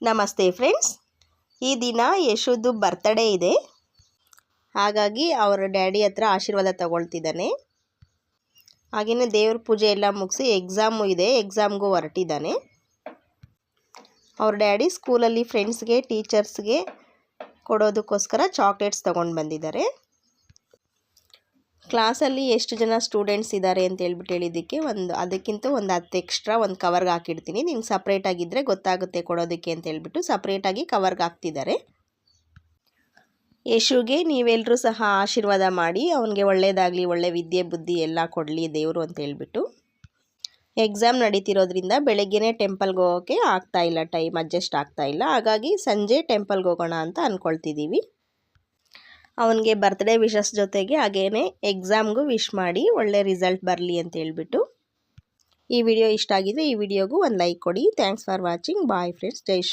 ನಮಸ್ತೆ ಫ್ರೆಂಡ್ಸ್, ಈ ದಿನ ಯಶುದು ಬರ್ತ್ಡೇ ಇದೆ. ಹಾಗಾಗಿ ಅವರ ಡ್ಯಾಡಿ ಹತ್ರ ಆಶೀರ್ವಾದ ತಗೊಳ್ತಿದ್ದಾನೆ. ಹಾಗೆಯೇ ದೇವ್ರ ಪೂಜೆ ಎಲ್ಲ ಮುಗಿಸಿ ಎಕ್ಸಾಮು ಇದೆ, ಎಕ್ಸಾಮ್ಗೂ ಹೊರಟಿದ್ದಾನೆ. ಅವ್ರ ಡ್ಯಾಡಿ ಸ್ಕೂಲಲ್ಲಿ ಫ್ರೆಂಡ್ಸ್ಗೆ ಟೀಚರ್ಸ್ಗೆ ಕೊಡೋದಕ್ಕೋಸ್ಕರ ಚಾಕ್ಲೇಟ್ಸ್ ತೊಗೊಂಡು ಬಂದಿದ್ದಾರೆ. ಕ್ಲಾಸಲ್ಲಿ ಎಷ್ಟು ಜನ ಸ್ಟೂಡೆಂಟ್ಸ್ ಇದ್ದಾರೆ ಅಂತ ಹೇಳಿದ್ದಕ್ಕೆ ಅದಕ್ಕಿಂತ ಒಂದು 10 ಎಕ್ಸ್ಟ್ರಾ ಒಂದು ಕವರ್ಗೆ ಹಾಕಿಡ್ತೀನಿ. ನಿಮ್ಗೆ ಸಪ್ರೇಟಾಗಿದ್ದರೆ ಗೊತ್ತಾಗುತ್ತೆ ಕೊಡೋದಕ್ಕೆ ಅಂತ ಹೇಳ್ಬಿಟ್ಟು ಸಪ್ರೇಟಾಗಿ ಕವರ್ಗೆ ಹಾಕ್ತಿದ್ದಾರೆ. ಯಶುಗೆ ನೀವೆಲ್ಲರೂ ಸಹ ಆಶೀರ್ವಾದ ಮಾಡಿ, ಅವನಿಗೆ ಒಳ್ಳೆಯದಾಗಲಿ, ಒಳ್ಳೆ ವಿದ್ಯೆ ಬುದ್ಧಿ ಎಲ್ಲ ಕೊಡಲಿ ದೇವರು ಅಂತ ಹೇಳ್ಬಿಟ್ಟು. ಎಕ್ಸಾಮ್ ನಡೀತಿರೋದ್ರಿಂದ ಬೆಳಗ್ಗೆನೇ ಟೆಂಪಲ್ಗೆ ಹೋಗೋಕ್ಕೆ ಆಗ್ತಾಯಿಲ್ಲ, ಟೈಮ್ ಅಡ್ಜಸ್ಟ್ ಆಗ್ತಾಯಿಲ್ಲ. ಹಾಗಾಗಿ ಸಂಜೆ ಟೆಂಪಲ್ಗೆ ಹೋಗೋಣ ಅಂತ ಅಂದ್ಕೊಳ್ತಿದ್ದೀವಿ. ಅವನಿಗೆ ಬರ್ತ್ಡೇ ವಿಶಸ್ ಜೊತೆಗೆ ಹಾಗೇನೆ ಎಕ್ಸಾಮ್ಗೂ ವಿಶ್ ಮಾಡಿ ಒಳ್ಳೆ ರಿಸಲ್ಟ್ ಬರಲಿ ಅಂತ ಹೇಳ್ಬಿಟ್ಟು. ಈ ವಿಡಿಯೋ ಇಷ್ಟ ಆಗಿದ್ರೆ ಈ ವಿಡಿಯೋಗೂ ಒಂದು ಲೈಕ್ ಕೊಡಿ. Thanks for watching. Bye friends. ಜೈ ಶ್ರೀ